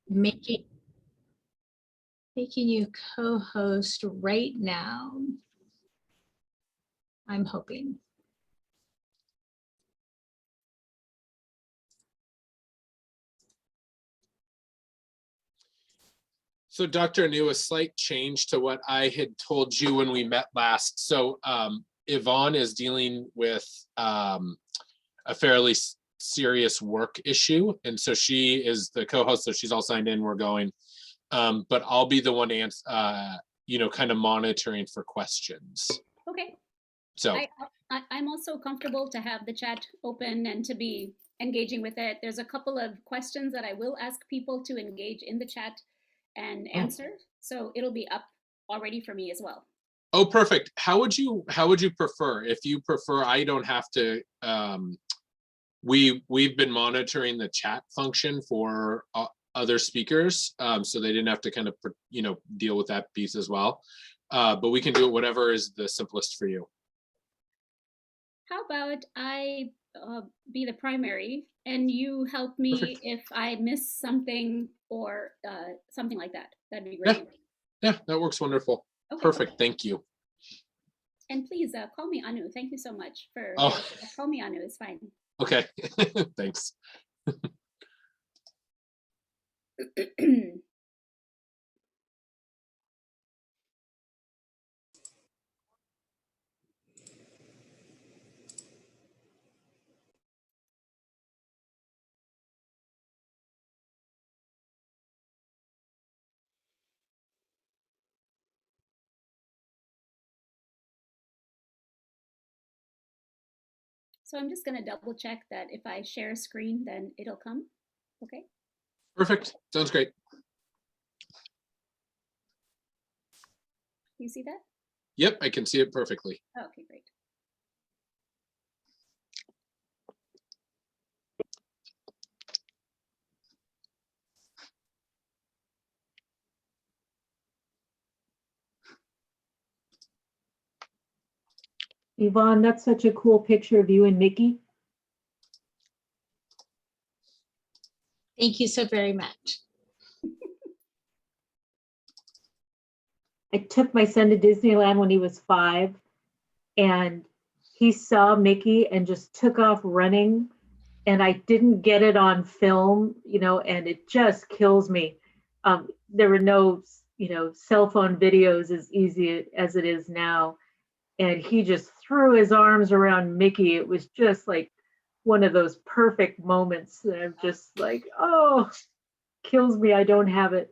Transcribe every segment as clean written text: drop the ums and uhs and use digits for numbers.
making you co-host right now. I'm hoping. So Dr. Anu, a slight change to what I had told you when we met last. So Yvonne is dealing with a fairly serious work issue. And so she is the co-host, so she's all signed in, we're going. But I'll be the one kind of monitoring for questions. Okay. So I'm also comfortable to have the chat open and to be engaging with it. There's a couple of questions that I will ask people to engage in the chat and answer. So it'll be up already for me as well. Oh, perfect. How would you prefer? If you prefer, I don't have to. We've been monitoring the chat function for other speakers, so they didn't have to kind of deal with that piece as well. But we can do it whatever is the simplest for you. How about I be the primary and you help me Perfect. if I miss something or something like that? That'd be great. Yeah, that works wonderful. Okay. Perfect. Thank you. And please call me Anu. Thank you so much for call me Anu. It's fine. Okay. Thanks. So I'm just going to double check that if I share a screen, then it'll come. Okay. Perfect. Sounds great. You see that? Yep, I can see it perfectly. Oh, okay, great. Yvonne, that's such a cool picture of you and Mickey. Thank you so very much. I took my son to Disneyland when he was 5, and he saw Mickey and just took off running, and I didn't get it on film, and it just kills me. There were no, cell phone videos as easy as it is now. And he just threw his arms around Mickey. It was just like one of those perfect moments that I'm just like, oh, kills me I don't have it.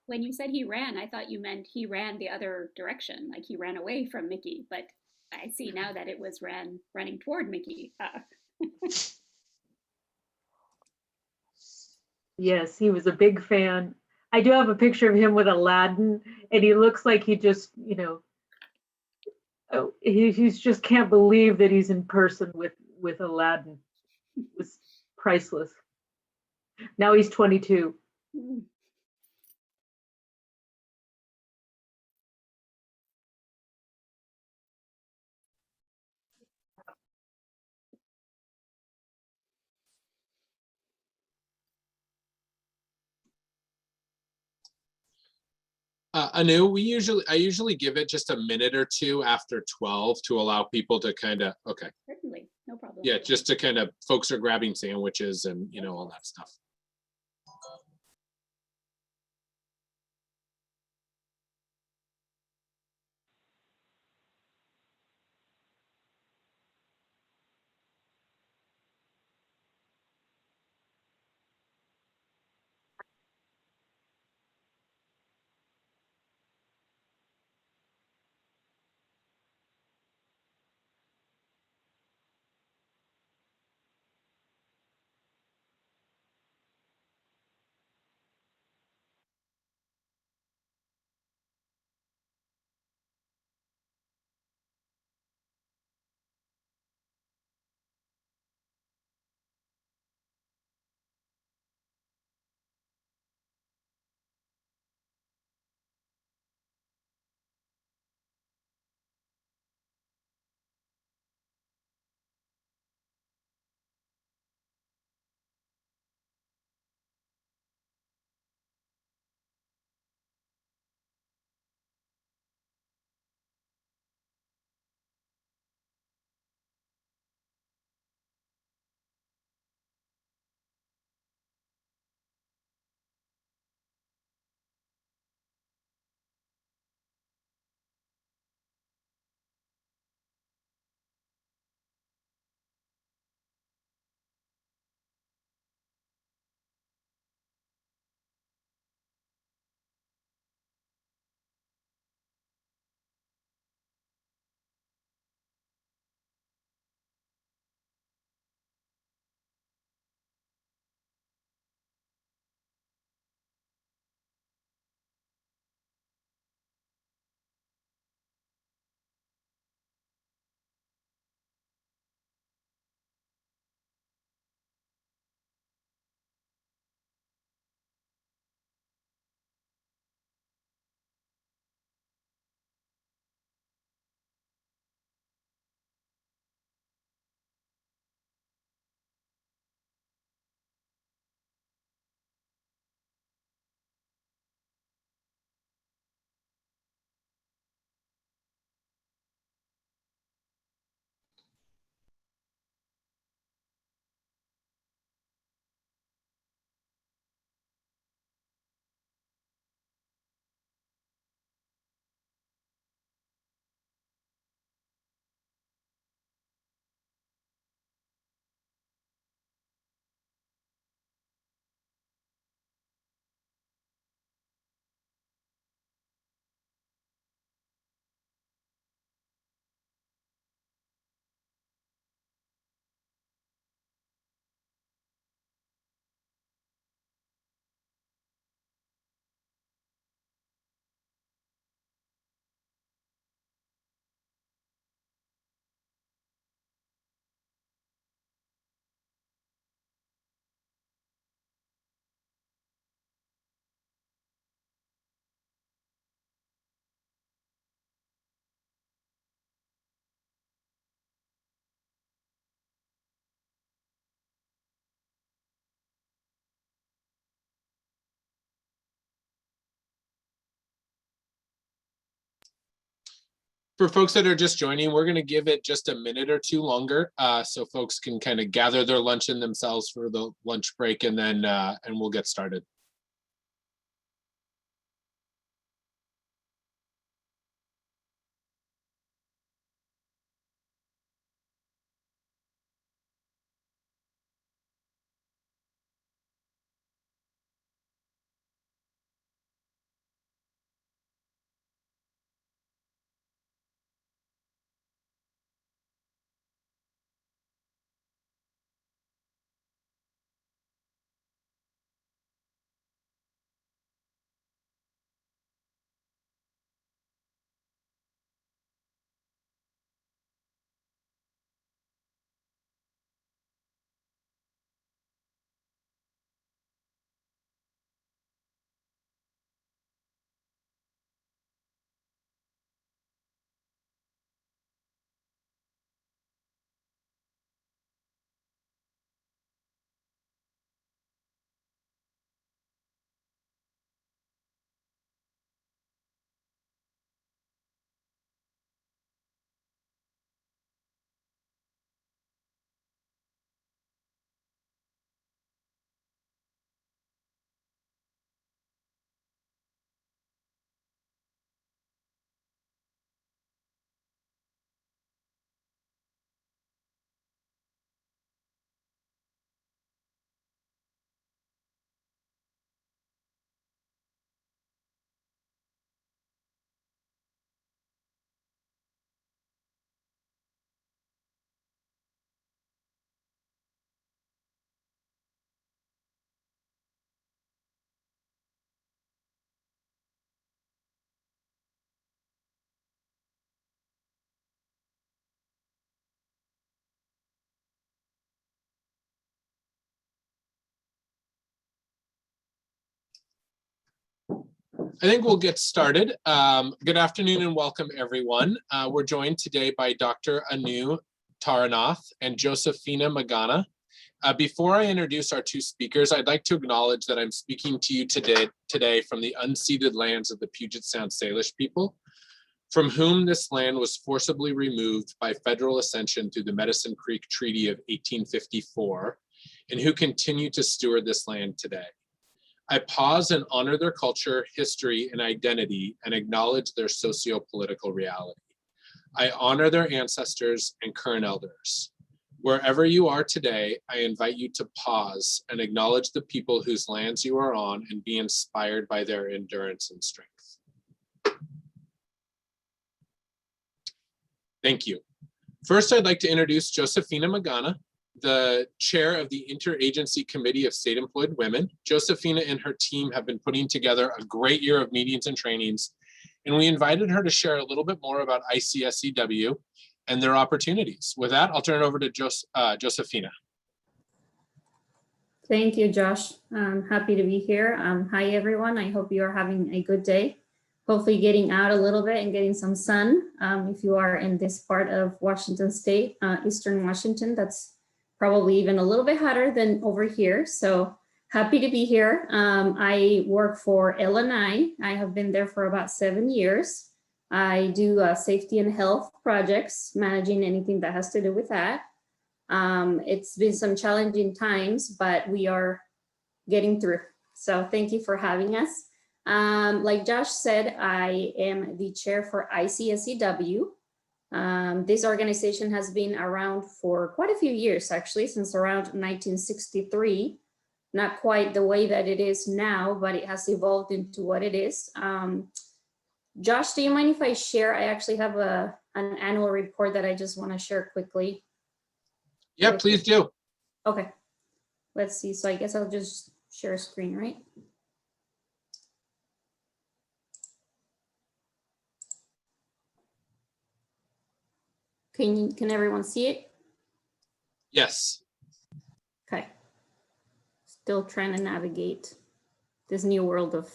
When you said he ran, I thought you meant he ran the other direction, like he ran away from Mickey, but I see now that it was running toward Mickey. Yes, he was a big fan. I do have a picture of him with Aladdin, and he looks like he just, he just can't believe that he's in person with Aladdin. It was priceless. Now he's 22. Anu, I usually give it just a minute or two after 12 to allow people to kind of, okay. Certainly, no problem. Yeah, just to kind of, folks are grabbing sandwiches and, all that stuff. For folks that are just joining, we're going to give it just a minute or two longer so folks can kind of gather their lunch in themselves for the lunch break, and then and we'll get started. I think we'll get started. Good afternoon and welcome, everyone. We're joined today by Dr. Anu Taranath and Josephina Magana. Before I introduce our two speakers, I'd like to acknowledge that I'm speaking to you today from the unceded lands of the Puget Sound Salish people, from whom this land was forcibly removed by federal accession through the Medicine Creek Treaty of 1854, and who continue to steward this land today. I pause and honor their culture, history, and identity, and acknowledge their socio-political reality. I honor their ancestors and current elders. Wherever you are today, I invite you to pause and acknowledge the people whose lands you are on and be inspired by their endurance and strength. Thank you. First, I'd like to introduce Josephina Magana, the chair of the Interagency Committee of State Employed Women. Josephina and her team have been putting together a great year of meetings and trainings, and we invited her to share a little bit more about ICSEW and their opportunities. With that, I'll turn it over to Josephina. Thank you, Josh. I'm happy to be here. Hi, everyone. I hope you are having a good day. Hopefully getting out a little bit and getting some sun. If you are in this part of Washington State, Eastern Washington, that's probably even a little bit hotter than over here. So happy to be here. I work for LNI. I have been there for about 7 years. I do safety and health projects, managing anything that has to do with that. It's been some challenging times, but we are getting through. So thank you for having us. Like Josh said, I am the chair for ICSEW. This organization has been around for quite a few years, actually, since around 1963. Not quite the way that it is now, but it has evolved into what it is. Josh, do you mind if I share? I actually have an annual report that I just want to share quickly. Yeah, please do. Okay, let's see. So I guess I'll just share a screen, right? Can everyone see it? Yes. Okay. Still trying to navigate this new world of.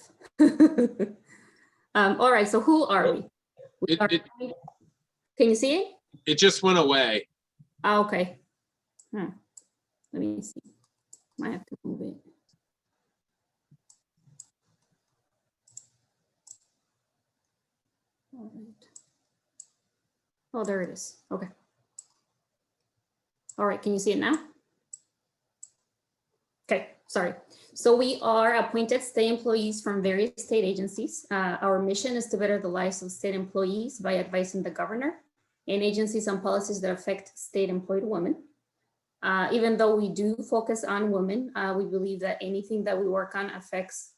All right. So who are we? Can you see it? It just went away. Oh, okay. Let me see. Might have to move it. All right. Oh, there it is. Okay. All right, can you see it now? Okay, sorry. So we are appointed state employees from various state agencies. Our mission is to better the lives of state employees by advising the governor and agencies on policies that affect state employed women. Even though we do focus on women, we believe that anything that we work on affects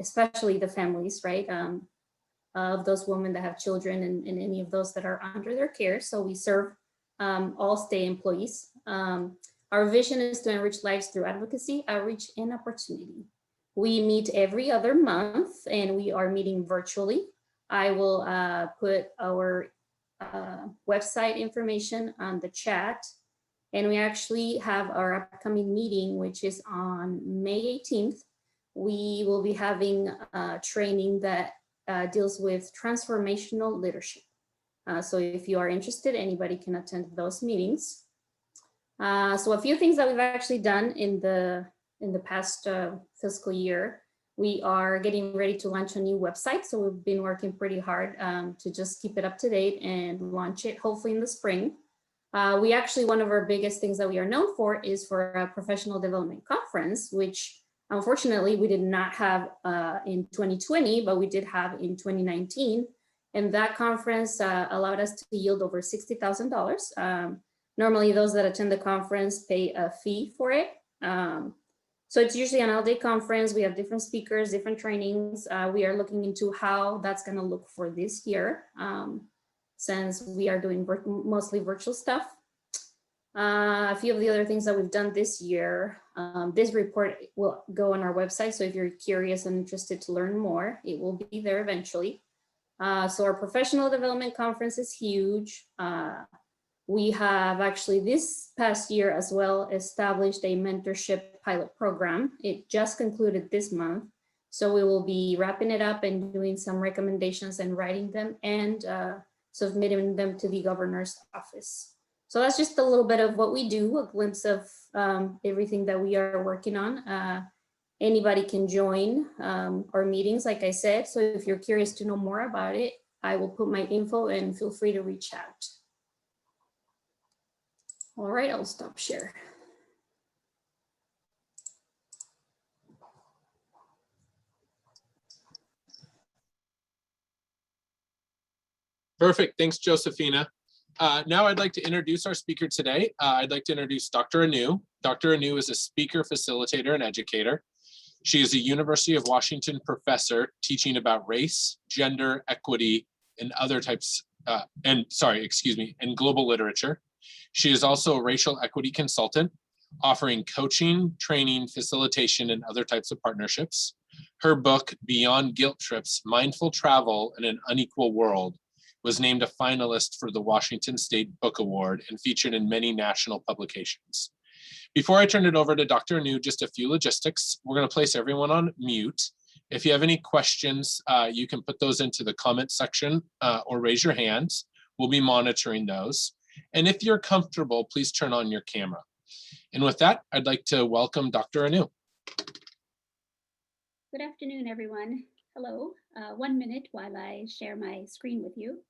especially the families, right? Of those women that have children and any of those that are under their care. So we serve all state employees. Our vision is to enrich lives through advocacy, outreach, and opportunity. We meet every other month and we are meeting virtually. I will put our website information on the chat. And we actually have our upcoming meeting, which is on May 18th. We will be having a training that deals with transformational leadership. So if you are interested, anybody can attend those meetings. So a few things that we've actually done in the past fiscal year. We are getting ready to launch a new website. So we've been working pretty hard to just keep it up to date and launch it hopefully in the spring. We actually, one of our biggest things that we are known for is for a professional development conference, which unfortunately we did not have in 2020, but we did have in 2019. And that conference allowed us to yield over $60,000. Normally those that attend the conference pay a fee for it. So it's usually an all-day conference. We have different speakers, different trainings. We are looking into how that's gonna look for this year. Since we are doing mostly virtual stuff. A few of the other things that we've done this year, this report will go on our website. So if you're curious and interested to learn more, it will be there eventually. So our professional development conference is huge. We have actually this past year as well established a mentorship pilot program. It just concluded this month. So we will be wrapping it up and doing some recommendations and writing them and submitting them to the governor's office. So that's just a little bit of what we do, a glimpse of everything that we are working on. Anybody can join our meetings, like I said. So if you're curious to know more about it, I will put my info and feel free to reach out. All right, I'll stop share. Perfect. Thanks, Josephina. Now I'd like to introduce our speaker today. I'd like to introduce Dr. Anu. Dr. Anu is a speaker, facilitator, and educator. She is a University of Washington professor teaching about race, gender, equity, and other types, and global literature. She is also a racial equity consultant, offering coaching, training, facilitation, and other types of partnerships. Her book, Beyond Guilt Trips, Mindful Travel in an Unequal World, was named a finalist for the Washington State Book Award and featured in many national publications. Before I turn it over to Dr. Anu, just a few logistics. We're going to place everyone on mute. If you have any questions, you can put those into the comment section or raise your hands. We'll be monitoring those. And if you're comfortable, please turn on your camera. And with that, I'd like to welcome Dr. Anu. Good afternoon, everyone. Hello. 1 minute while I share my screen with you.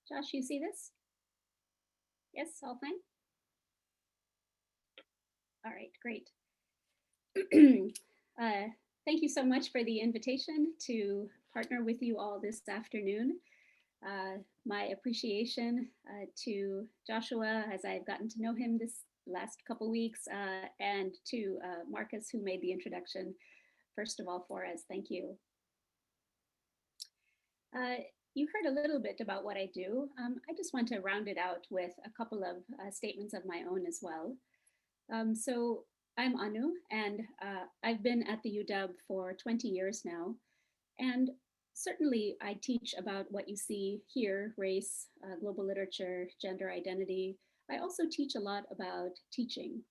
Josh, you see this? Yes, all fine? All right, great. Thank you so much for the invitation to partner with you all this afternoon. My appreciation to Joshua as I've gotten to know him this last couple weeks, and to Marcus, who made the introduction first of all for us. Thank you. You heard a little bit about what I do. I just want to round it out with a couple of statements of my own as well. So I'm Anu, and I've been at the UW for 20 years now. And certainly I teach about what you see here, race, global literature, gender identity. I also teach a lot about teaching.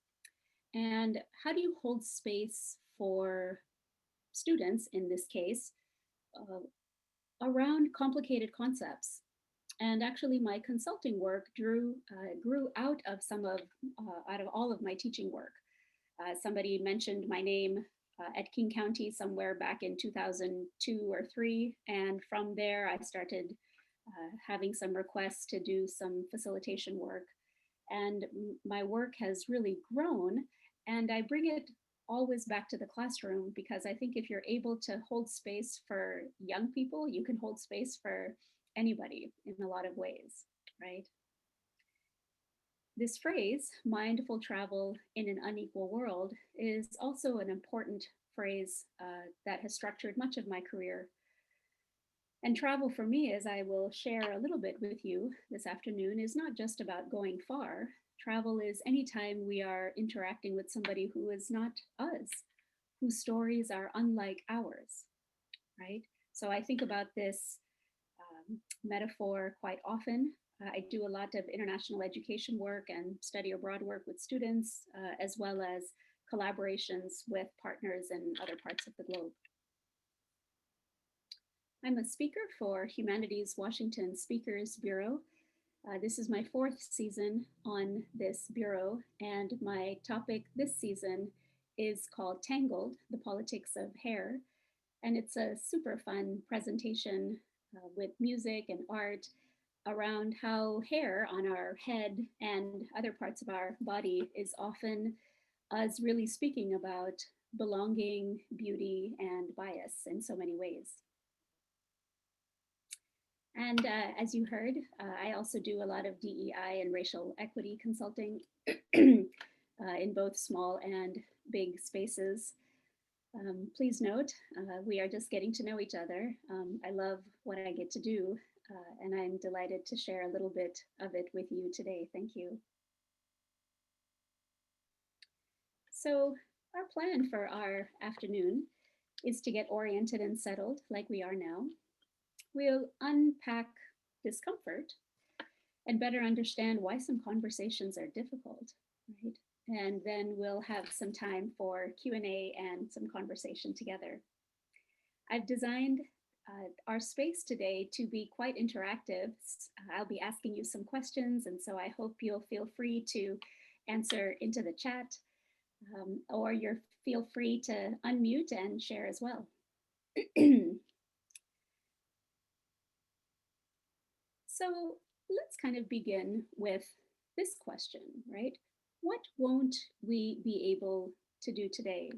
And how do you hold space for students, in this case, around complicated concepts? And actually, my consulting work grew out of out of all of my teaching work. Somebody mentioned my name at King County somewhere back in 2002 or 3, and from there I started having some requests to do some facilitation work. And my work has really grown, and I bring it always back to the classroom, because I think if you're able to hold space for young people, you can hold space for anybody in a lot of ways, right? This phrase, mindful travel in an unequal world, is also an important phrase that has structured much of my career. And travel for me, as I will share a little bit with you this afternoon, is not just about going far. Travel is anytime we are interacting with somebody who is not us, whose stories are unlike ours, right? So I think about this metaphor quite often. I do a lot of international education work and study abroad work with students, as well as collaborations with partners in other parts of the globe. I'm a speaker for Humanities Washington Speakers Bureau. This is my 4th season on this bureau, and my topic this season is called Tangled, the Politics of Hair. And it's a super fun presentation with music and art around how hair on our head and other parts of our body is often us really speaking about belonging, beauty, and bias in so many ways. And as you heard, I also do a lot of DEI and racial equity consulting in both small and big spaces. Please note, we are just getting to know each other. I love what I get to do, and I'm delighted to share a little bit of it with you today. Thank you. So our plan for our afternoon is to get oriented and settled like we are now. We'll unpack discomfort and better understand why some conversations are difficult, right? And then we'll have some time for Q&A and some conversation together. I've designed our space today to be quite interactive. I'll be asking you some questions, and so I hope you'll feel free to answer into the chat, or feel free to unmute and share as well. So let's kind of begin with this question, right? What won't we be able to do today?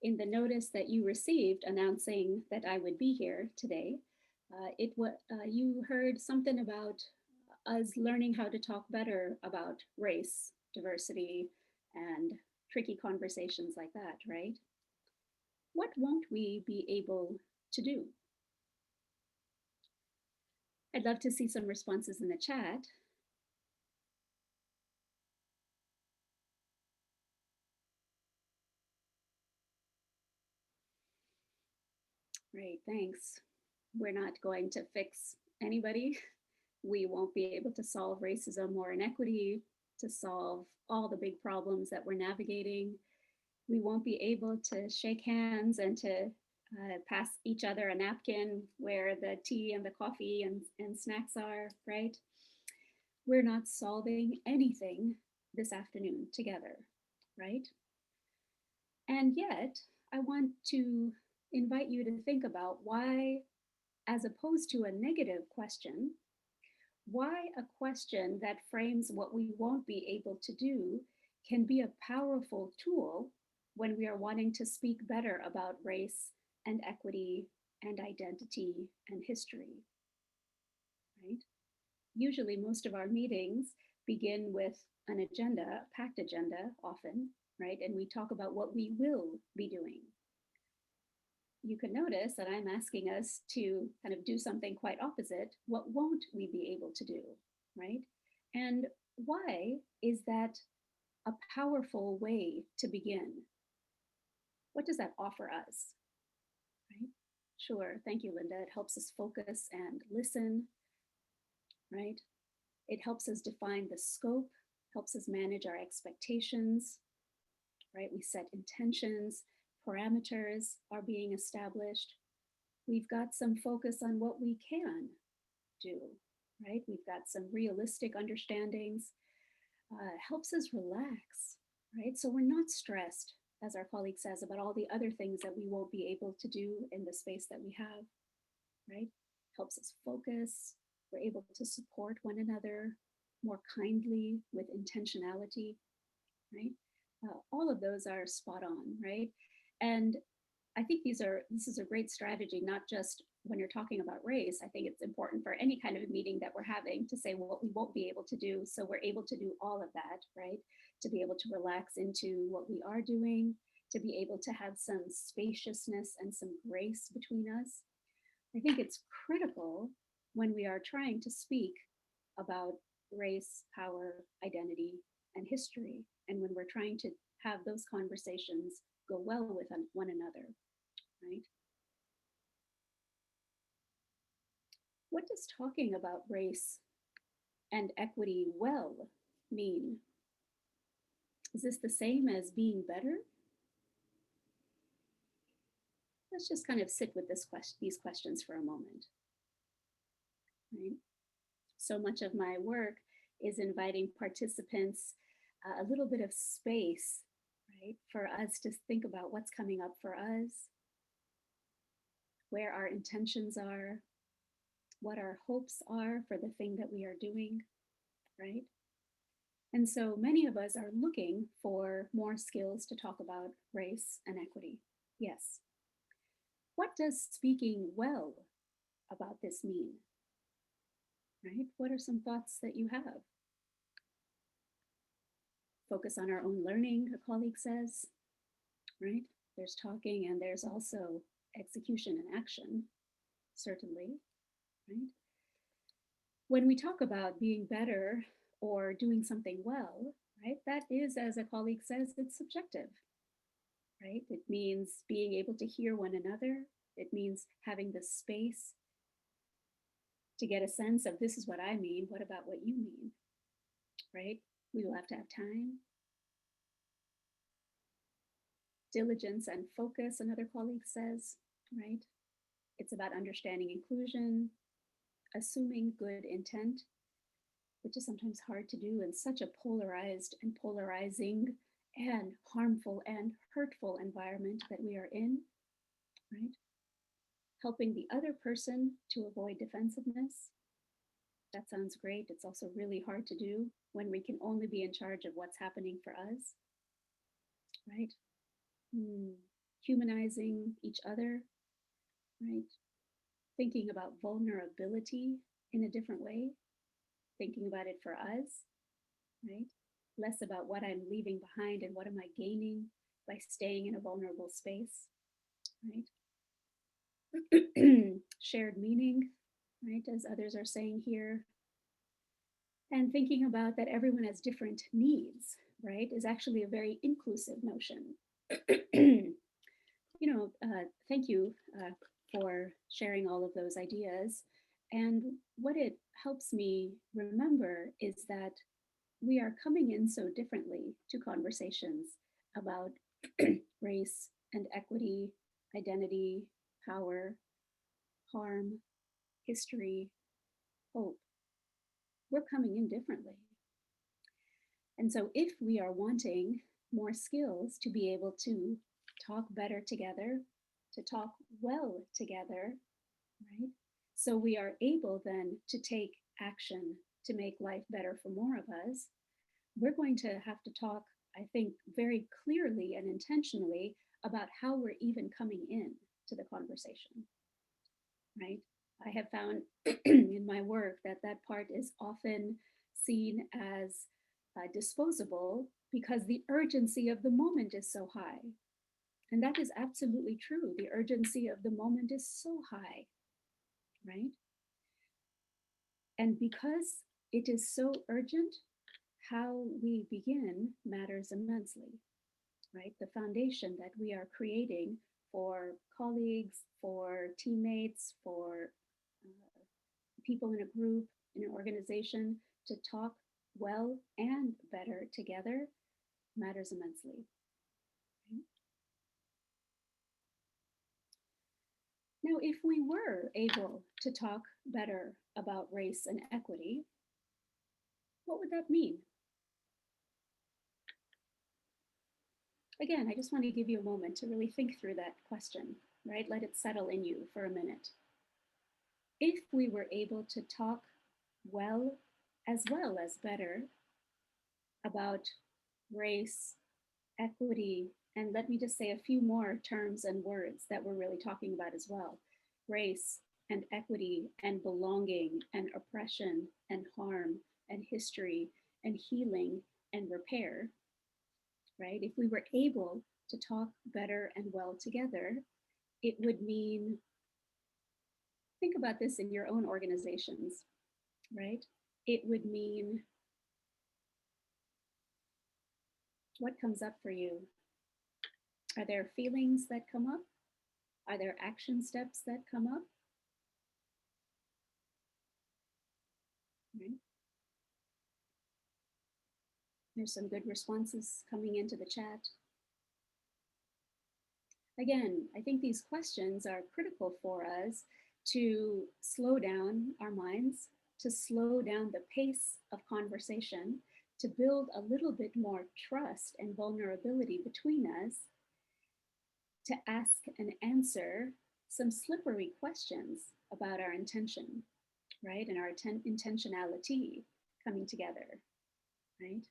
In the notice that you received announcing that I would be here today, you heard something about us learning how to talk better about race, diversity, and tricky conversations like that, right? What won't we be able to do? I'd love to see some responses in the chat. Great, thanks. We're not going to fix anybody. We won't be able to solve racism or inequity, to solve all the big problems that we're navigating. We won't be able to shake hands and to pass each other a napkin where the tea and the coffee and snacks are, right? We're not solving anything this afternoon together, right? And yet, I want to invite you to think about why, as opposed to a negative question, why a question that frames what we won't be able to do can be a powerful tool when we are wanting to speak better about race and equity and identity and history, right? Usually most of our meetings begin with an agenda, a packed agenda often, right? And we talk about what we will be doing. You can notice that I'm asking us to kind of do something quite opposite. What won't we be able to do, right? And why is that a powerful way to begin? What does that offer us, right? Sure, thank you, Linda. It helps us focus and listen, right? It helps us define the scope, helps us manage our expectations, right? We set intentions, parameters are being established. We've got some focus on what we can do, right? We've got some realistic understandings, helps us relax, right? So we're not stressed, as our colleague says, about all the other things that we won't be able to do in the space that we have, right? Helps us focus. We're able to support one another more kindly with intentionality, right? All of those are spot on, right? And I think this is a great strategy, not just when you're talking about race. I think it's important for any kind of a meeting that we're having to say what we won't be able to do. So we're able to do all of that, right? To be able to relax into what we are doing, to be able to have some spaciousness and some grace between us. I think it's critical when we are trying to speak about race, power, identity, and history, and when we're trying to have those conversations go well with one another, right? What does talking about race and equity well mean? Is this the same as being better? Let's just kind of sit with these questions for a moment, right? So much of my work is inviting participants a little bit of space, right? For us to think about what's coming up for us, where our intentions are, what our hopes are for the thing that we are doing, right? And so many of us are looking for more skills to talk about race and equity. Yes. What does speaking well about this mean? Right? What are some thoughts that you have? Focus on our own learning, a colleague says, right? There's talking and there's also execution and action, certainly, right? When we talk about being better or doing something well, right, that is, as a colleague says, it's subjective, right? It means being able to hear one another. It means having the space to get a sense of this is what I mean, what about what you mean, right? We will have to have time. Diligence and focus, another colleague says, right? It's about understanding inclusion, assuming good intent, which is sometimes hard to do in such a polarized and polarizing and harmful and hurtful environment that we are in, right? Helping the other person to avoid defensiveness. That sounds great. It's also really hard to do when we can only be in charge of what's happening for us, right? Humanizing each other, right? Thinking about vulnerability in a different way, thinking about it for us, right? Less about what I'm leaving behind and what am I gaining by staying in a vulnerable space, right? Shared meaning, right? As others are saying here. And thinking about that everyone has different needs, right? Is actually a very inclusive notion. Thank you for sharing all of those ideas. And what it helps me remember is that we are coming in so differently to conversations about race and equity, identity, power, harm, history, hope. We're coming in differently. And so if we are wanting more skills to be able to talk better together, to talk well together, right? So we are able then to take action to make life better for more of us. We're going to have to talk, I think, very clearly and intentionally about how we're even coming in to the conversation, right? I have found in my work that that part is often seen as disposable because the urgency of the moment is so high. And that is absolutely true. The urgency of the moment is so high, right? And because it is so urgent, how we begin matters immensely, right? The foundation that we are creating for colleagues, for teammates, for people in a group, in an organization to talk well and better together matters immensely. Now, Now, if we were able to talk better about race and equity, what would that mean? Again, I just want to give you a moment to really think through that question, right? Let it settle in you for a minute. If we were able to talk well as better about race, equity, and let me just say a few more terms and words that we're really talking about as well. Race and equity and belonging and oppression and harm and history and healing and repair, right? If we were able to talk better and well together, it would mean, think about this in your own organizations, right? It would mean, what comes up for you? Are there feelings that come up? Are there action steps that come up? Right. There's some good responses coming into the chat. Again, I think these questions are critical for us to slow down our minds, to slow down the pace of conversation, to build a little bit more trust and vulnerability between us, to ask and answer some slippery questions about our intention, right? And our intentionality coming together, right?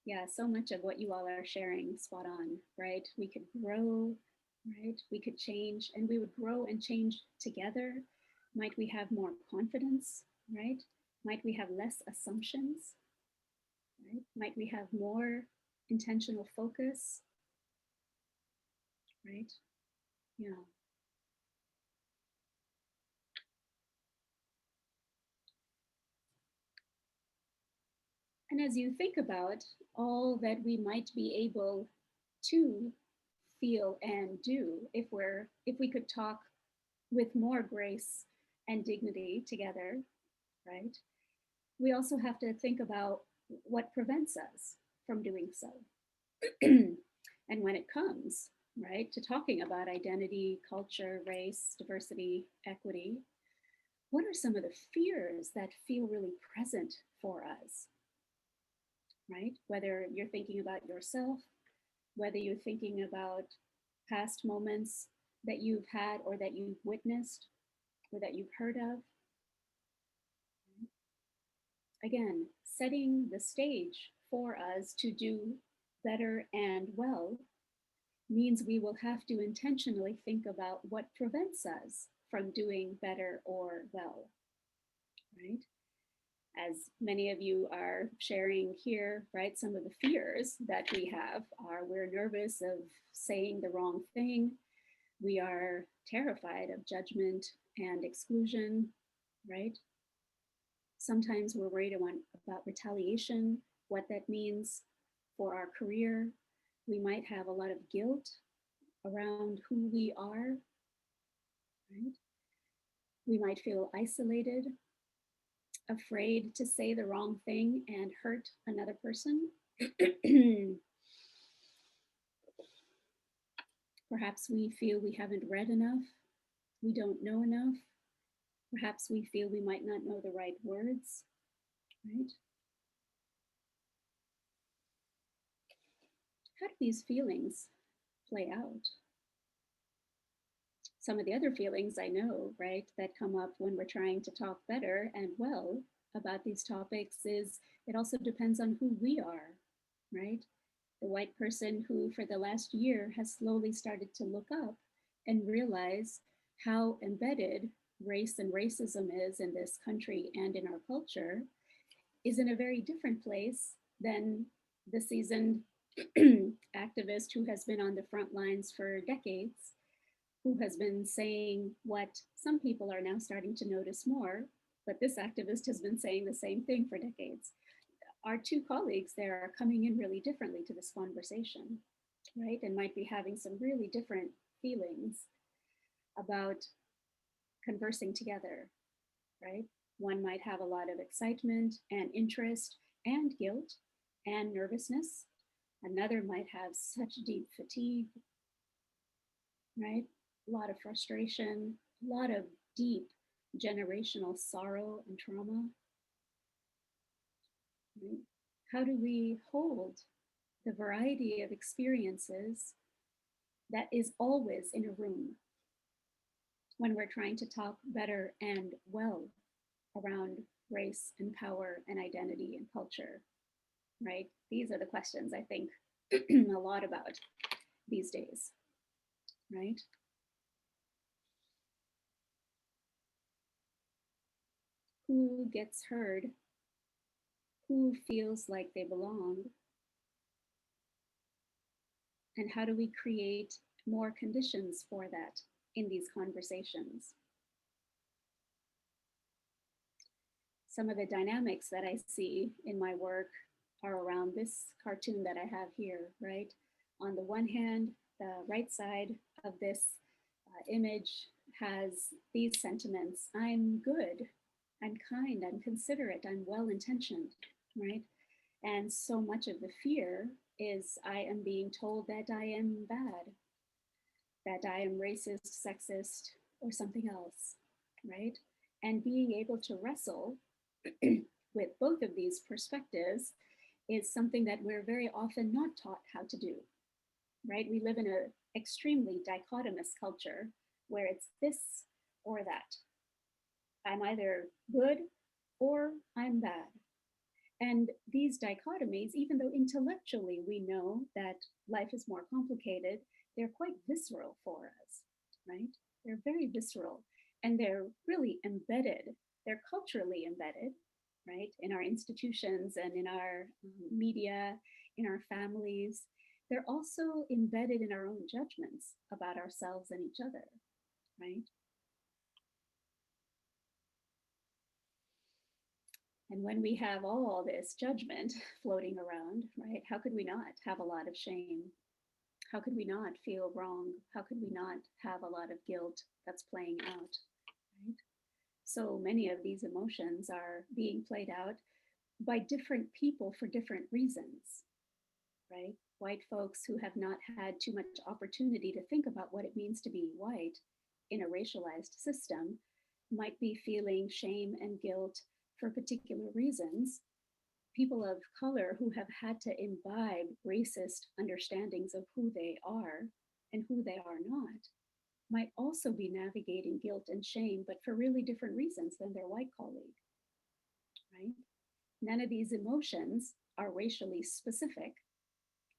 Yeah, so much of what you all are sharing, spot on, right? We could grow, right? We could change, and we would grow and change together. Might we have more confidence, right? Might we have less assumptions, right? Might we have more intentional focus, right? Yeah. And as you think about all that we might be able to feel and do if we could talk with more grace and dignity together, right? We also have to think about what prevents us from doing so. And when it comes, right, to talking about identity, culture, race, diversity, equity, what are some of the fears that feel really present for us, right? Whether you're thinking about yourself, whether you're thinking about past moments that you've had or that you've witnessed or that you've heard of. Again, setting the stage for us to do better and well means we will have to intentionally think about what prevents us from doing better or well, right? As many of you are sharing here, right, some of the fears that we have are we're nervous of saying the wrong thing. We are terrified of judgment and exclusion, right? Sometimes we're worried about retaliation, what that means for our career. We might have a lot of guilt around who we are, right? We might feel isolated, afraid to say the wrong thing and hurt another person. Perhaps we feel we haven't read enough, we don't know enough. Perhaps we feel we might not know the right words, right? How do these feelings play out? Some of the other feelings I know, right, that come up when we're trying to talk better and well about these topics is it also depends on who we are, right? The white person who for the last year has slowly started to look up and realize how embedded race and racism is in this country and in our culture is in a very different place than the seasoned activist who has been on the front lines for decades, who has been saying what some people are now starting to notice more, but this activist has been saying the same thing for decades. Our two colleagues there are coming in really differently to this conversation, right? And might be having some really different feelings about conversing together, right? One might have a lot of excitement and interest and guilt and nervousness. Another might have such deep fatigue, right? A lot of frustration, a lot of deep generational sorrow and trauma. Right? How do we hold the variety of experiences that is always in a room when we're trying to talk better and well around race and power and identity and culture, right? These are the questions I think a lot about these days, right? Who gets heard? Who feels like they belong? And how do we create more conditions for that in these conversations? Some of the dynamics that I see in my work are around this cartoon that I have here, right? On the one hand, the right side of this image has these sentiments. I'm good, I'm kind, I'm considerate, I'm well-intentioned, right? And so much of the fear is I am being told that I am bad, that I am racist, sexist, or something else, right? And being able to wrestle with both of these perspectives is something that we're very often not taught how to do, right? We live in an extremely dichotomous culture where it's this or that. I'm either good or I'm bad. And these dichotomies, even though intellectually we know that life is more complicated, they're quite visceral for us, right? They're very visceral and they're really embedded. They're culturally embedded, right? In our institutions and in our media, in our families. They're also embedded in our own judgments about ourselves and each other, right? And when we have all this judgment floating around, right, how could we not have a lot of shame? How could we not feel wrong? How could we not have a lot of guilt that's playing out, right? So many of these emotions are being played out by different people for different reasons, right? White folks who have not had too much opportunity to think about what it means to be white in a racialized system might be feeling shame and guilt for particular reasons. People of color who have had to imbibe racist understandings of who they are and who they are not might also be navigating guilt and shame, but for really different reasons than their white colleague, right? None of these emotions are racially specific.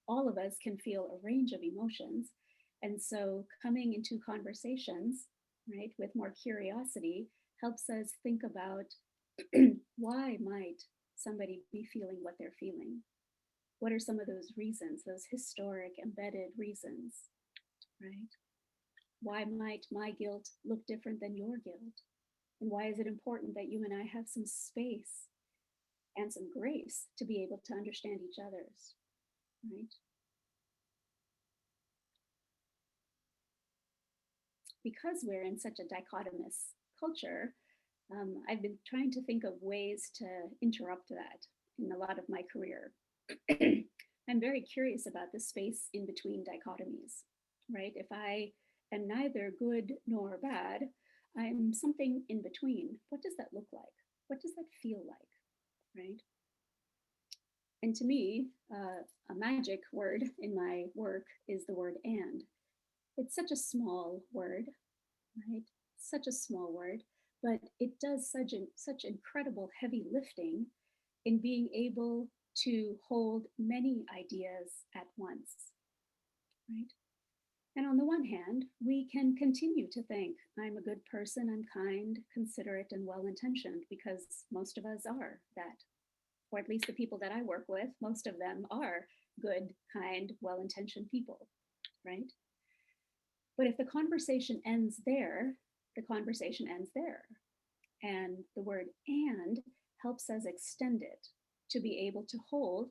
All of us can feel a range of emotions. And so coming into conversations, right, with more curiosity helps us think about why might somebody be feeling what they're feeling? What are some of those reasons, those historic embedded reasons, right? Why might my guilt look different than your guilt? And why is it important that you and I have some space and some grace to be able to understand each other's, right? Because we're in such a dichotomous culture, I've been trying to think of ways to interrupt that in a lot of my career. I'm very curious about the space in between dichotomies, right? If I am neither good nor bad, I'm something in between. What does that look like? What does that feel like, right? And to me, a magic word in my work is the word "and." It's such a small word, right? Such a small word, but it does such incredible heavy lifting in being able to hold many ideas at once, right? And on the one hand, we can continue to think, I'm a good person, I'm kind, considerate, and well-intentioned, because most of us are that. Or at least the people that I work with, most of them are good, kind, well-intentioned people, right? But if the conversation ends there, the conversation ends there. And the word "and" helps us extend it to be able to hold,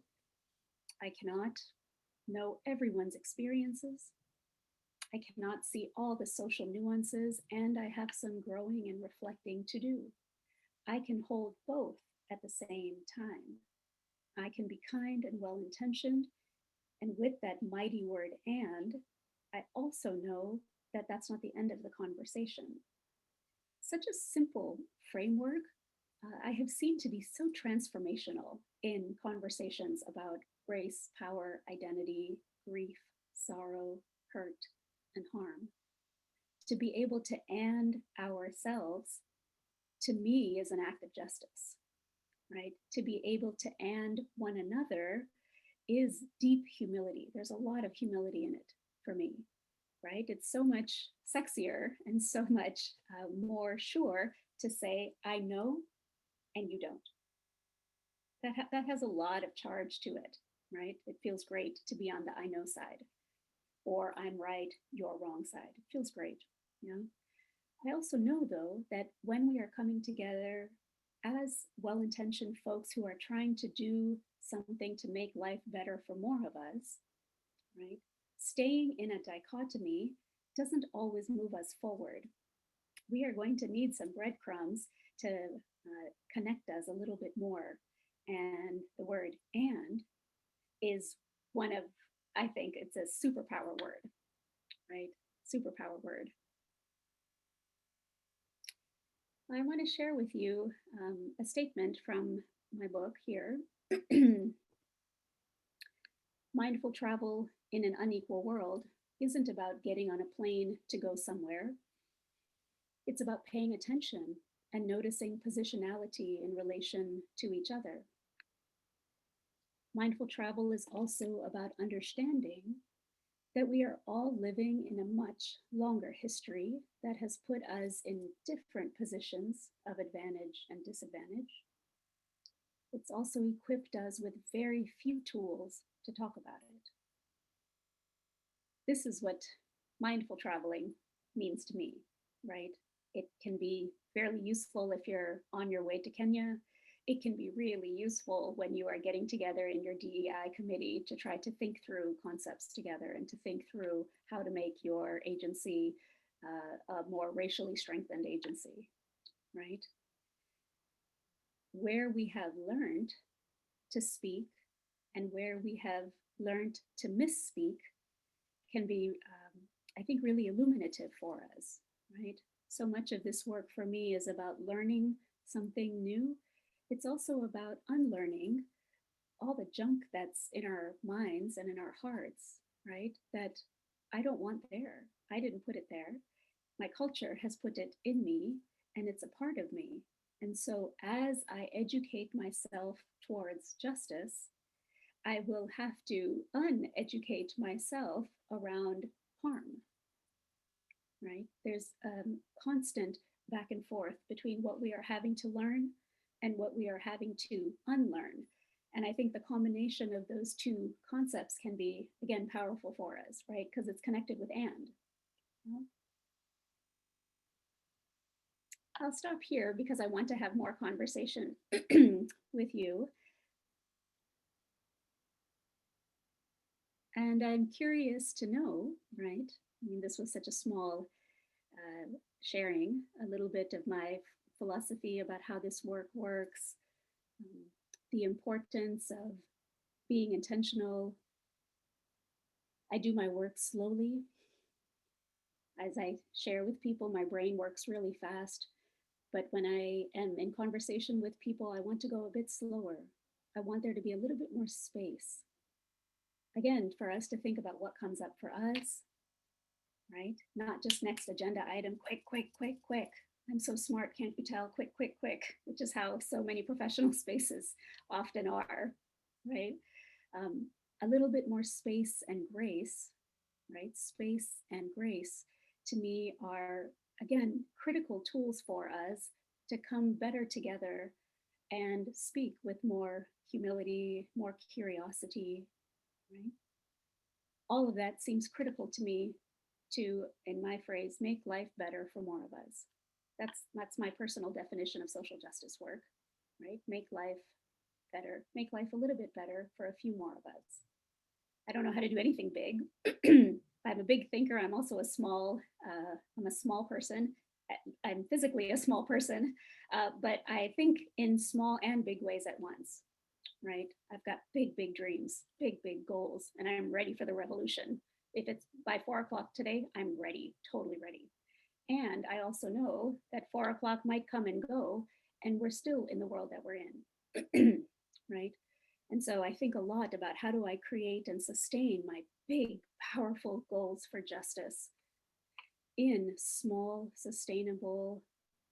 I cannot know everyone's experiences. I cannot see all the social nuances, and I have some growing and reflecting to do. I can hold both at the same time. I can be kind and well-intentioned And with that mighty word and, I also know that that's not the end of the conversation. Such a simple framework I have seen to be so transformational in conversations about race, power, identity, grief, sorrow, hurt, and harm. To be able to and ourselves, to me, is an act of justice, right? To be able to and one another is deep humility. There's a lot of humility in it for me, right? It's so much sexier and so much more sure to say, I know and you don't. That has a lot of charge to it, right? It feels great to be on the I know side, or I'm right, you're wrong side. It feels great, you know? I also know, though, that when we are coming together as well-intentioned folks who are trying to do something to make life better for more of us, right? Staying in a dichotomy doesn't always move us forward. We are going to need some breadcrumbs to connect us a little bit more. And the word and is one of, I think it's a superpower word, right? Superpower word. I want to share with you a statement from my book here. Mindful travel in an unequal world isn't about getting on a plane to go somewhere. It's about paying attention and noticing positionality in relation to each other. Mindful travel is also about understanding that we are all living in a much longer history that has put us in different positions of advantage and disadvantage. It's also equipped us with very few tools to talk about it. This is what mindful traveling means to me, right? It can be fairly useful if you're on your way to Kenya. It can be really useful when you are getting together in your DEI committee to try to think through concepts together and to think through how to make your agency a more racially strengthened agency, right? Where we have learned to speak and where we have learned to misspeak can be, I think, really illuminative for us, right? So much of this work for me is about learning something new. It's also about unlearning all the junk that's in our minds and in our hearts, right? That I don't want there. I didn't put it there. My culture has put it in me, and it's a part of me. And so as I educate myself towards justice, I will have to uneducate myself around harm, right? There's a constant back and forth between what we are having to learn and what we are having to unlearn. And I think the combination of those two concepts can be, again, powerful for us, right? Because it's connected with and. You know? I'll stop here because I want to have more conversation with you. And I'm curious to know, right? I mean, this was such a small sharing, a little bit of my philosophy about how this work works, the importance of being intentional. I do my work slowly. As I share with people, my brain works really fast. But when I am in conversation with people, I want to go a bit slower. I want there to be a little bit more space. Again, for us to think about what comes up for us, right? Not just next agenda item, quick, quick, quick, quick. I'm so smart, can't you tell? Quick, quick, quick, which is how so many professional spaces often are, right? A little bit more space and grace, right? Space and grace to me are, again, critical tools for us to come better together and speak with more humility, more curiosity, right? All of that seems critical to me to, in my phrase, make life better for more of us. That's my personal definition of social justice work, right? Make life better, make life a little bit better for a few more of us. I don't know how to do anything big. I'm a big thinker. I'm also a small person. I'm physically a small person, but I think in small and big ways at once, right? I've got big, big dreams, big, big goals, and I'm ready for the revolution. If it's by 4 o'clock today, I'm ready, totally ready. And I also know that 4 o'clock might come and go, and we're still in the world that we're in, right? And so I think a lot about how do I create and sustain my big, powerful goals for justice in small, sustainable,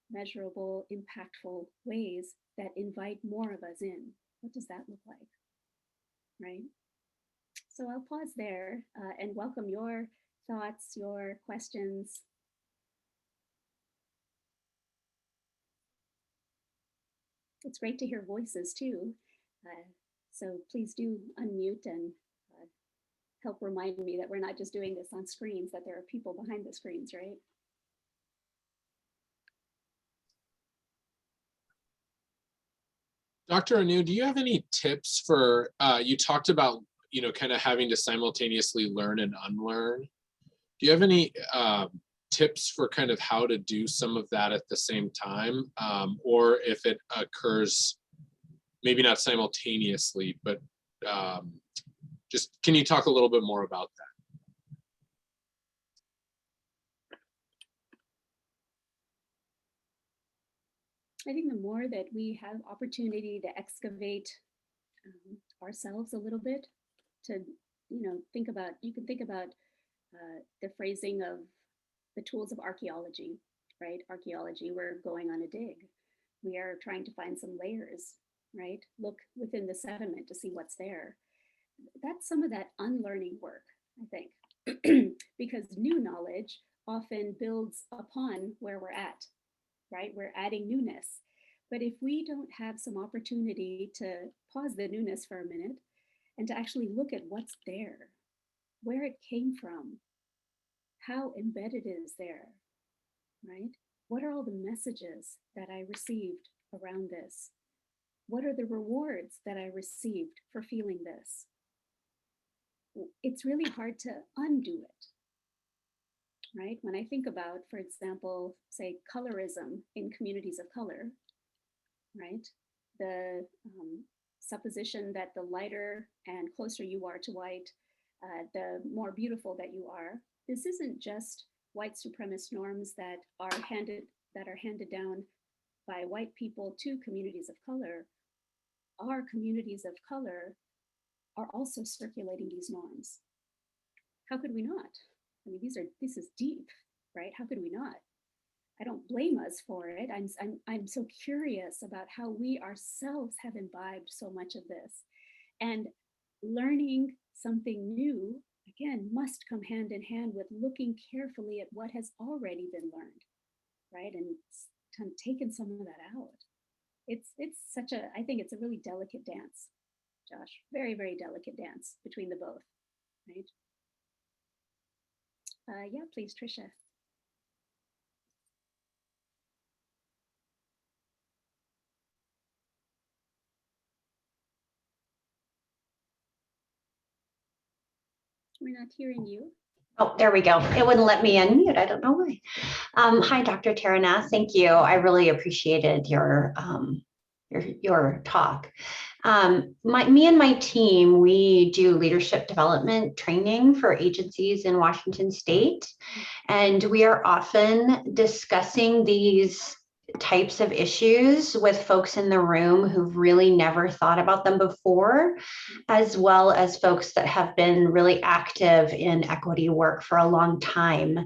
measurable, impactful ways that invite more of us in. What does that look like, right? So I'll pause there and welcome your thoughts, your questions. It's great to hear voices too. So please do unmute and help remind me that we're not just doing this on screens, that there are people behind the screens, right? Dr. Anu, do you have any tips for, you talked about, you know, kind of having to simultaneously learn and unlearn. Do you have any tips for kind of how to do some of that at the same time? Or if it occurs, maybe not simultaneously, but just, can you talk a little bit more about that? I think the more that we have opportunity to excavate ourselves a little bit, to, you know, think about, you can think about the phrasing of the tools of archaeology, right? Archaeology, we're going on a dig. We are trying to find some layers, right? Look within the sediment to see what's there. That's some of that unlearning work, I think, because new knowledge often builds upon where we're at, right? We're adding newness. But if we don't have some opportunity to pause the newness for a minute and to actually look at what's there, where it came from, how embedded it is there, right? What are all the messages that I received around this? What are the rewards that I received for feeling this? It's really hard to undo it, right? When I think about, for example, say colorism in communities of color, right? The supposition that the lighter and closer you are to white, the more beautiful that you are. This isn't just white supremacist norms that are handed down by white people to communities of color. Our communities of color are also circulating these norms. How could we not? I mean, this is deep, right? How could we not? I don't blame us for it. I'm so curious about how we ourselves have imbibed so much of this. And learning something new, again, must come hand in hand with looking carefully at what has already been learned, right? And kind of taken some of that out. It's such a, I think it's a really delicate dance, Josh, very, very delicate dance between the both, right? Yeah, please, Tricia. We're not hearing you. Oh, there we go. It wouldn't let me unmute. I don't know why. Hi, Dr. Taranath. Thank you. I really appreciated your talk. Me and my team, we do leadership development training for agencies in Washington State, and we are often discussing these types of issues with folks in the room who've really never thought about them before, as well as folks that have been really active in equity work for a long time.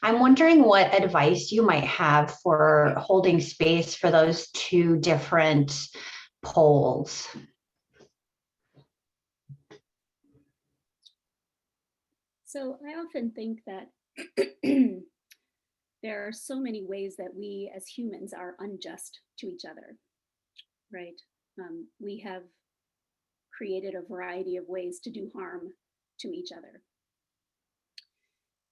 I'm wondering what advice you might have for holding space for those two different poles. So I often think that there are so many ways that we as humans are unjust to each other, right? We have created a variety of ways to do harm to each other.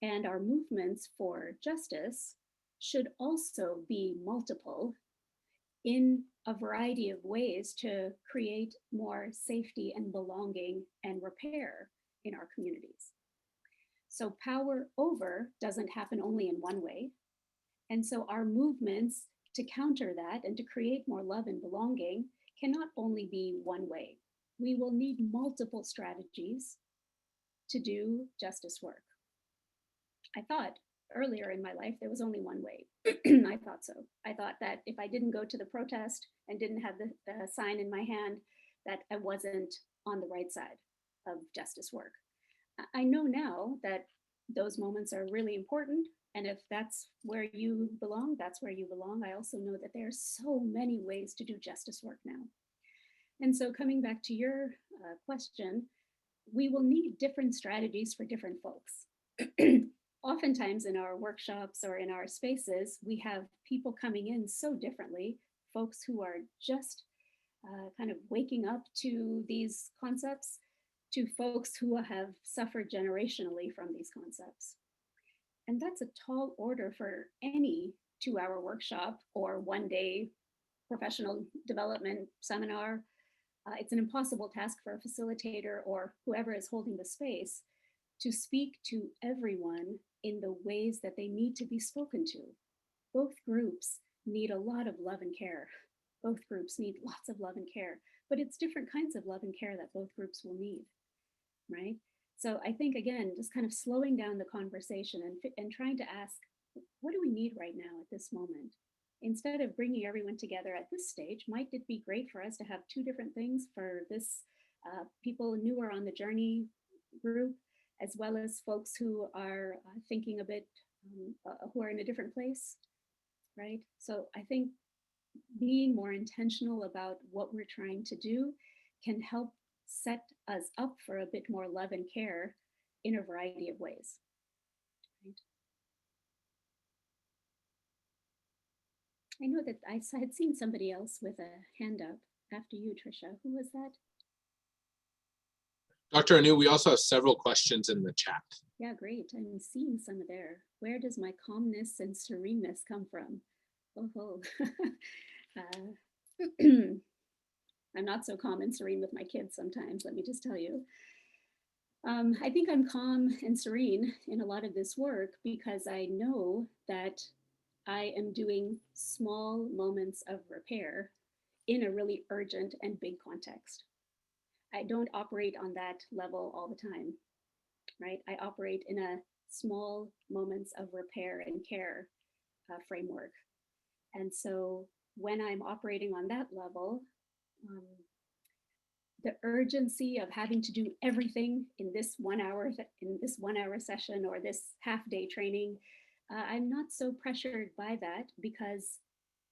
And our movements for justice should also be multiple in a variety of ways to create more safety and belonging and repair in our communities. So power over doesn't happen only in one way. And so our movements to counter that and to create more love and belonging cannot only be one way. we will need multiple strategies to do justice work. I thought earlier in my life there was only one way. I thought so. I thought that if I didn't go to the protest and didn't have the sign in my hand, that I wasn't on the right side of justice work. I know now that those moments are really important. And if that's where you belong, that's where you belong. I also know that there are so many ways to do justice work now. And so coming back to your question, we will need different strategies for different folks. Oftentimes in our workshops or in our spaces, we have people coming in so differently, folks who are just kind of waking up to these concepts, to folks who have suffered generationally from these concepts. And that's a tall order for any 2-hour workshop or 1-day professional development seminar. It's an impossible task for a facilitator or whoever is holding the space to speak to everyone in the ways that they need to be spoken to. Both groups need a lot of love and care. Both groups need lots of love and care, but it's different kinds of love and care that both groups will need, right? So I think, again, just kind of slowing down the conversation and trying to ask, what do we need right now at this moment? Instead of bringing everyone together at this stage, might it be great for us to have 2 different things for this people newer on the journey group, as well as folks who are thinking a bit, who are in a different place, right? So I think being more intentional about what we're trying to do can help set us up for a bit more love and care in a variety of ways. Right? I know that I had seen somebody else with a hand up after you, Trisha. Who was that? Dr. Anu, we also have several questions in the chat. Yeah, great. I'm seeing some there. Where does my calmness and sereneness come from? Oh, I'm not so calm and serene with my kids sometimes, let me just tell you. I think I'm calm and serene in a lot of this work because I know that I am doing small moments of repair in a really urgent and big context. I don't operate on that level all the time, right? I operate in a small moments of repair and care framework. And so when I'm operating on that level, the urgency of having to do everything in this 1 hour session or this half-day training, I'm not so pressured by that because,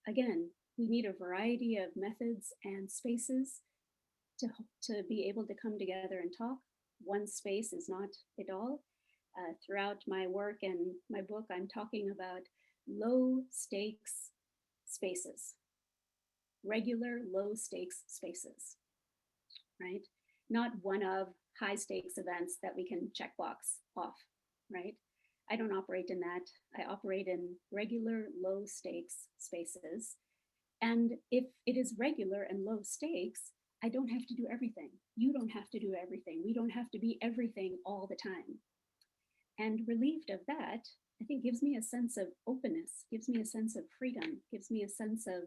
again, we need a variety of methods and spaces to be able to come together and talk. One space is not it all. Throughout my work and my book, I'm talking about low stakes spaces, regular low stakes spaces, right? Not one of high stakes events that we can checkbox off, right? I don't operate in that. I operate in regular low stakes spaces. And if it is regular and low stakes, I don't have to do everything. You don't have to do everything. We don't have to be everything all the time. And relieved of that, I think gives me a sense of openness, gives me a sense of freedom, gives me a sense of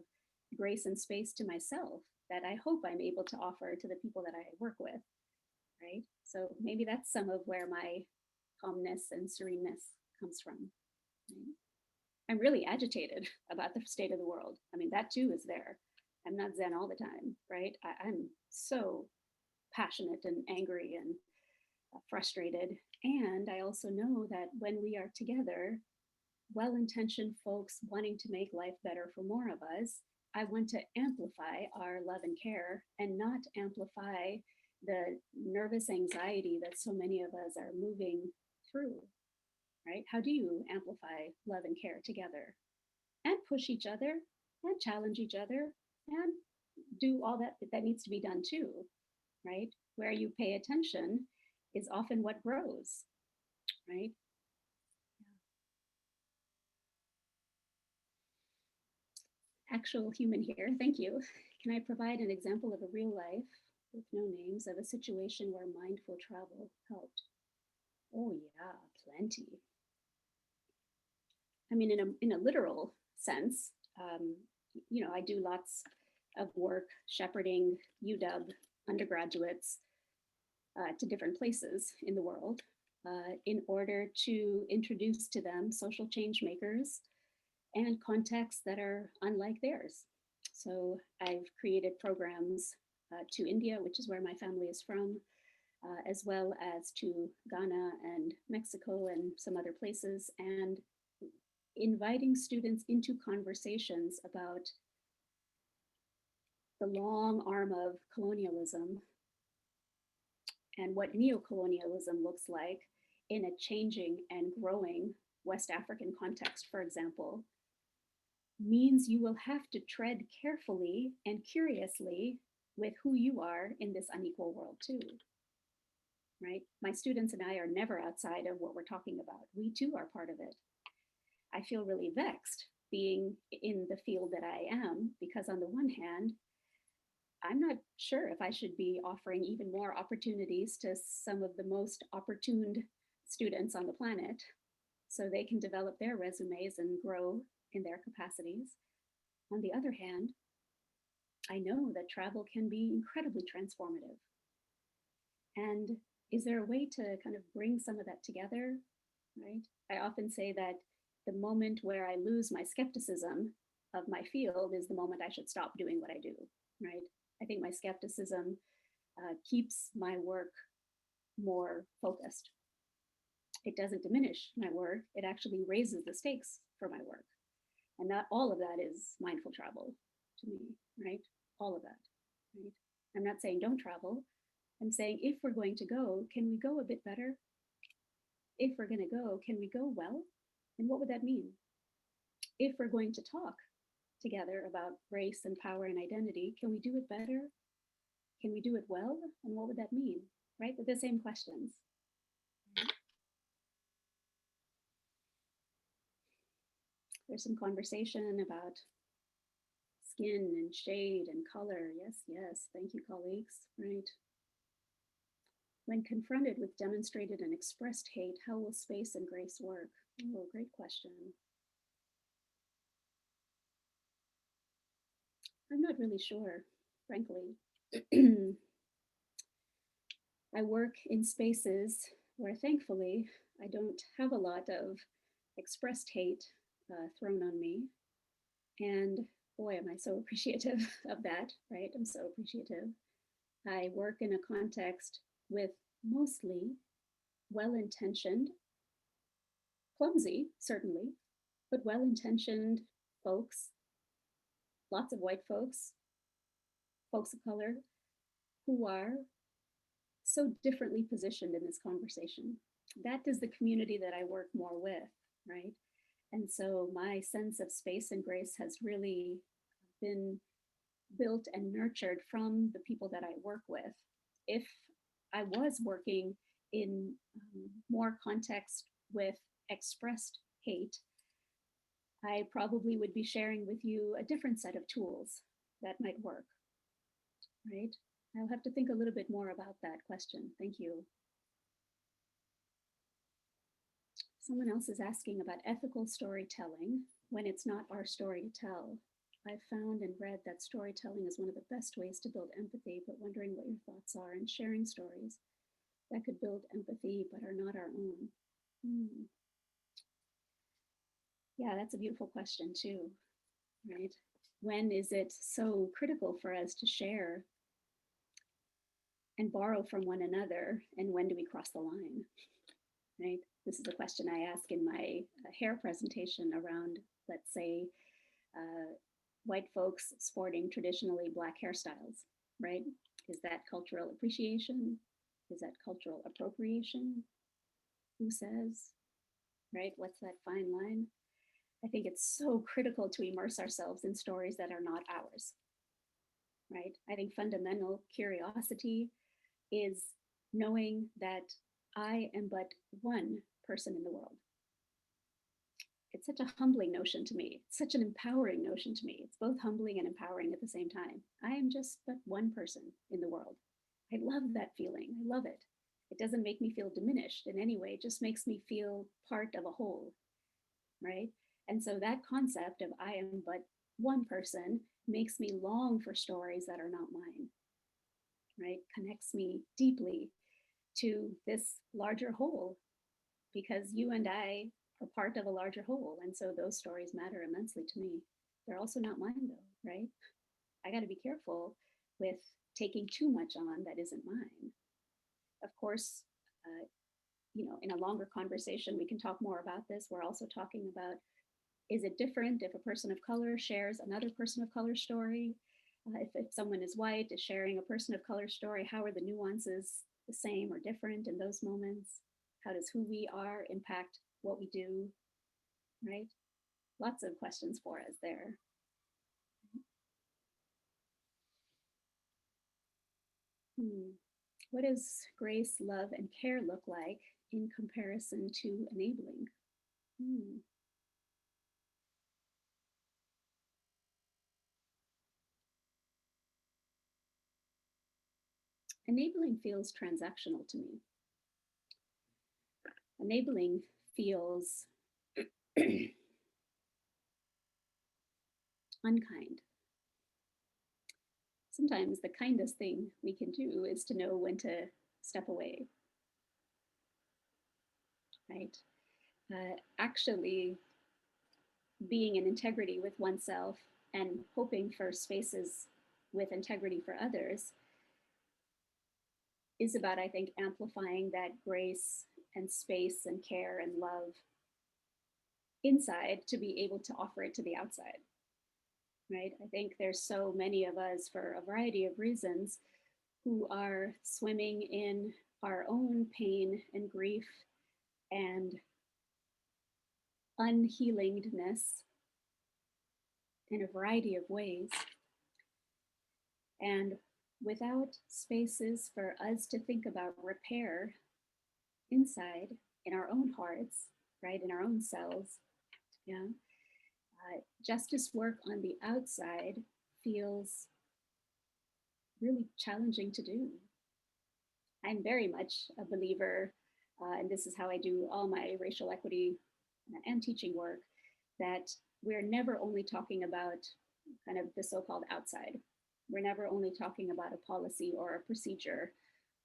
grace and space to myself that I hope I'm able to offer to the people that I work with, right? So maybe that's some of where my calmness and sereneness comes from. Right? I'm really agitated about the state of the world. I mean, that too is there. I'm not Zen all the time, right? I'm so passionate and angry and frustrated. And I also know that when we are together, well-intentioned folks wanting to make life better for more of us, I want to amplify our love and care and not amplify the nervous anxiety that so many of us are moving through, right? How do you amplify love and care together and push each other and challenge each other and do all that needs to be done too, right? Where you pay attention is often what grows, right? Actual human here, thank you. Can I provide an example of a real life with no names of a situation where mindful travel helped? Oh yeah, plenty. I mean, in a literal sense, you know, I do lots of work shepherding UW undergraduates to different places in the world in order to introduce to them social change makers and contexts that are unlike theirs. So I've created programs to India, which is where my family is from, as well as to Ghana and Mexico and some other places, and inviting students into conversations about the long arm of colonialism and what neocolonialism looks like in a changing and growing West African context, for example, means you will have to tread carefully and curiously with who you are in this unequal world too, right? My students and I are never outside of what we're talking about. We too are part of it. I feel really vexed being in the field that I am, because on the one hand, I'm not sure if I should be offering even more opportunities to some of the most opportuned students on the planet so they can develop their resumes and grow in their capacities. On the other hand, I know that travel can be incredibly transformative. And is there a way to kind of bring some of that together, right? I often say that the moment where I lose my skepticism of my field is the moment I should stop doing what I do, right? I think my skepticism keeps my work more focused. It doesn't diminish my work, it actually raises the stakes for my work. And that all of that is mindful travel to me, right? All of that, right? I'm not saying don't travel. I'm saying if we're going to go, can we go a bit better? If we're going to go, can we go well? And what would that mean? If we're going to talk together about race and power and identity, can we do it better? Can we do it well? And what would that mean, right? With the same questions. There's some conversation about skin and shade and color. Yes, yes. Thank you, colleagues, right? When confronted with demonstrated and expressed hate, how will space and grace work? Oh, great question. I'm not really sure, frankly. I work in spaces where thankfully I don't have a lot of expressed hate thrown on me. And boy, am I so appreciative of that, right? I'm so appreciative. I work in a context with mostly well-intentioned, clumsy, certainly, but well-intentioned folks, lots of white folks, folks of color, who are so differently positioned in this conversation. That is the community that I work more with, right? And so my sense of space and grace has really been built and nurtured from the people that I work with. If I was working in more context with expressed hate, I probably would be sharing with you a different set of tools that might work, right? I'll have to think a little bit more about that question. Thank you. Someone else is asking about ethical storytelling when it's not our story to tell. I've found and read that storytelling is one of the best ways to build empathy, but wondering what your thoughts are in sharing stories that could build empathy but are not our own. Yeah, that's a beautiful question too, right? When is it so critical for us to share and borrow from one another, and when do we cross the line, right? This is a question I ask in my hair presentation around, let's say, white folks sporting traditionally Black hairstyles, right? Is that cultural appreciation? Is that cultural appropriation? Who says, right? What's that fine line? I think it's so critical to immerse ourselves in stories that are not ours, right? I think fundamental curiosity is knowing that I am but one person in the world. It's such a humbling notion to me. It's such an empowering notion to me. It's both humbling and empowering at the same time. I am just but one person in the world. I love that feeling. I love it. It doesn't make me feel diminished in any way. It just makes me feel part of a whole, right? And so that concept of I am but one person makes me long for stories that are not mine. right? Connects me deeply to this larger whole, because you and I are part of a larger whole. And so those stories matter immensely to me. They're also not mine though, right? I got to be careful with taking too much on that isn't mine. Of course, you know, in a longer conversation, we can talk more about this. We're also talking about, is it different if a person of color shares another person of color story? If someone is white, is sharing a person of color story, how are the nuances the same or different in those moments? How does who we are impact what we do, right? Lots of questions for us there. What does grace, love, and care look like in comparison to enabling? Enabling feels transactional to me. Enabling feels unkind. Sometimes the kindest thing we can do is to know when to step away, right? Actually being in integrity with oneself and hoping for spaces with integrity for others is about, I think, amplifying that grace and space and care and love inside to be able to offer it to the outside, right? I think there's so many of us, for a variety of reasons, who are swimming in our own pain and grief and unhealingness in a variety of ways. And without spaces for us to think about repair inside in our own hearts, right, in our own selves, yeah, justice work on the outside feels really challenging to do. I'm very much a believer, and this is how I do all my racial equity and teaching work, that we're never only talking about kind of the so-called outside. We're never only talking about a policy or a procedure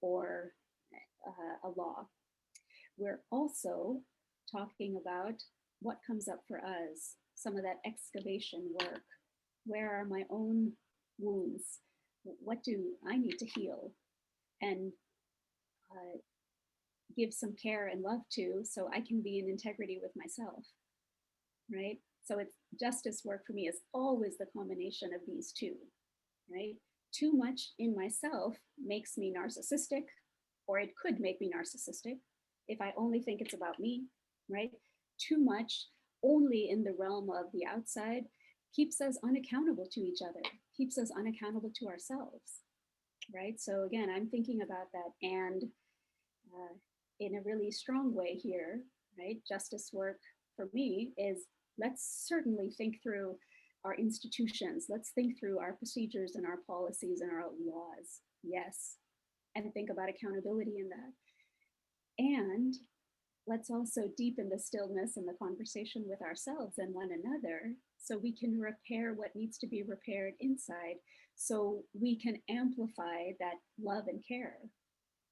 or a law. We're also talking about what comes up for us, some of that excavation work. Where are my own wounds? What do I need to heal and give some care and love to, so I can be in integrity with myself, right? So it's justice work for me is always the combination of these two, right? Too much in myself makes me narcissistic, or it could make me narcissistic if I only think it's about me, right? Too much only in the realm of the outside keeps us unaccountable to each other, keeps us unaccountable to ourselves, right? So again, I'm thinking about that, and in a really strong way here, right? Justice work for me is, let's certainly think through our institutions. Let's think through our procedures and our policies and our laws. Yes. And think about accountability in that. And let's also deepen the stillness and the conversation with ourselves and one another, so we can repair what needs to be repaired inside, so we can amplify that love and care.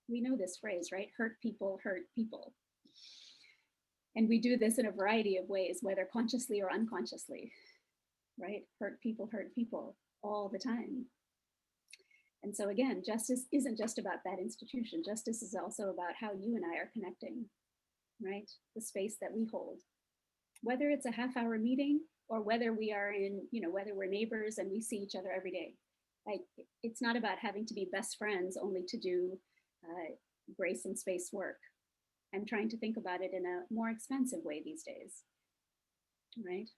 We know this phrase, right? Hurt people hurt people. And we do this in a variety of ways, whether consciously or unconsciously, right? Hurt people all the time. And so again, justice isn't just about that institution. Justice is also about how you and I are connecting, right? The space that we hold, whether it's a half-hour meeting or whether we are in, you know, whether we're neighbors and we see each other every day. Like, it's not about having to be best friends only to do grace and space work. I'm trying to think about it in a more expansive way these days, right?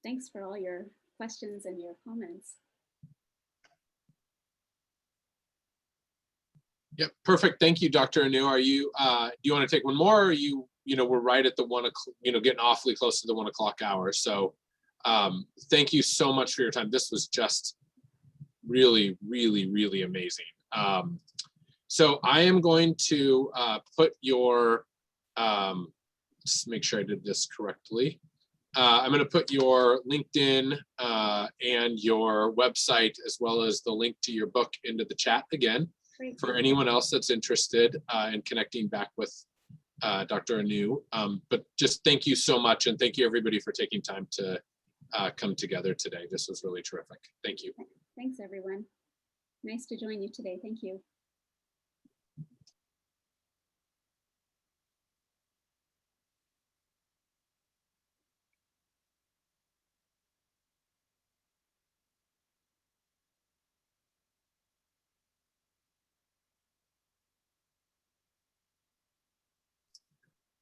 Thanks for all your questions and your comments. Yep, perfect. Thank you, Dr. Anu. Are you, do you want to take one more, or we're right at the 1 o'clock, getting awfully close to the 1 o'clock hour. So thank you so much for your time. This was just really, really, really amazing. So I am going to put your, just make sure I did this correctly. I'm going to put your LinkedIn and your website, as well as the link to your book, into the chat again Great. for anyone else that's interested in connecting back with Dr. Anu. But just thank you so much, and thank you everybody for taking time to come together today. This was really terrific. Thank you. Thanks, everyone. Nice to join you today. Thank you.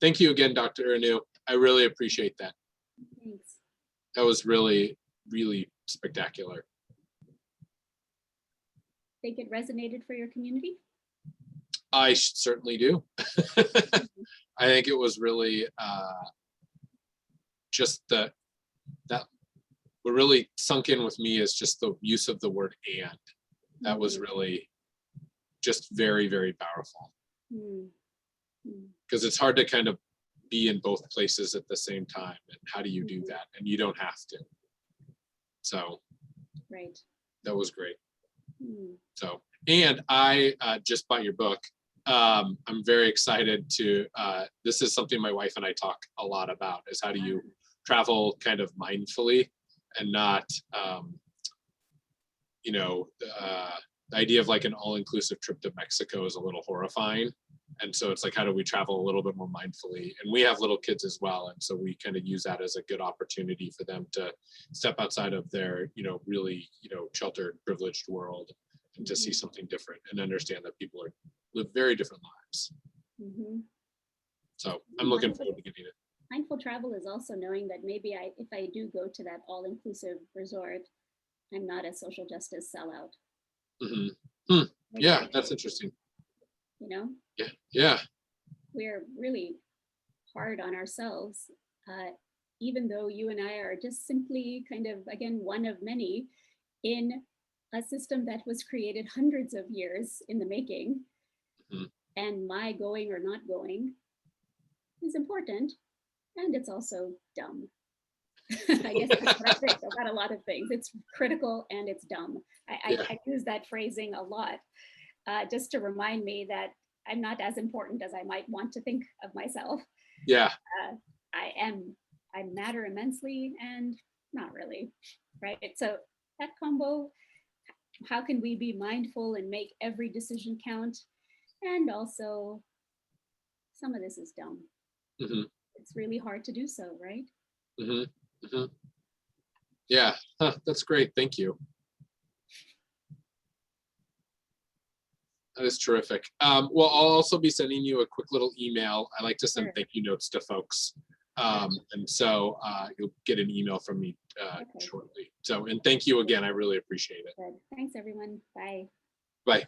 Thank you again, Dr. Anu. I really appreciate that. Thanks. That was really, really spectacular. Think it resonated for your community? I certainly do. I think it was really just that what really sunk in with me is just the use of the word "and." That was really just very, very powerful, because it's hard to kind of be in both places at the same time. And how do you do that? And you don't have to. So Right. that was great. So, and I just bought your book. I'm very excited to, this is something my wife and I talk a lot about, is how do you travel kind of mindfully and not, you know, the idea of like an all-inclusive trip to Mexico is a little horrifying. And so it's like, how do we travel a little bit more mindfully? And we have little kids as well. And so we kind of use that as a good opportunity for them to step outside of their, you know, really, you know, sheltered, privileged world, and to see something different and understand that people live very different lives. So I'm looking forward to getting it. Mindful travel is also knowing that maybe if I do go to that all-inclusive resort, I'm not a social justice sellout. Yeah, that's interesting. You know? Yeah. We're really hard on ourselves, even though you and I are just simply kind of, again, one of many in a system that was created hundreds of years in the making. And my going or not going is important, and it's also dumb. I guess that's what I think about a lot of things. It's critical and it's dumb. I use that phrasing a lot, just to remind me that I'm not as important as I might want to think of myself. Yeah. I matter immensely, and not really, right? So that combo, how can we be mindful and make every decision count? And also, some of this is dumb. It's really hard to do so, right? Yeah, that's great. Thank you. That is terrific. Well, I'll also be sending you a quick little email. I like to send thank you notes to folks. And so you'll get an email from me shortly. So, and thank you again. I really appreciate it. Good. Thanks, everyone. Bye. Bye.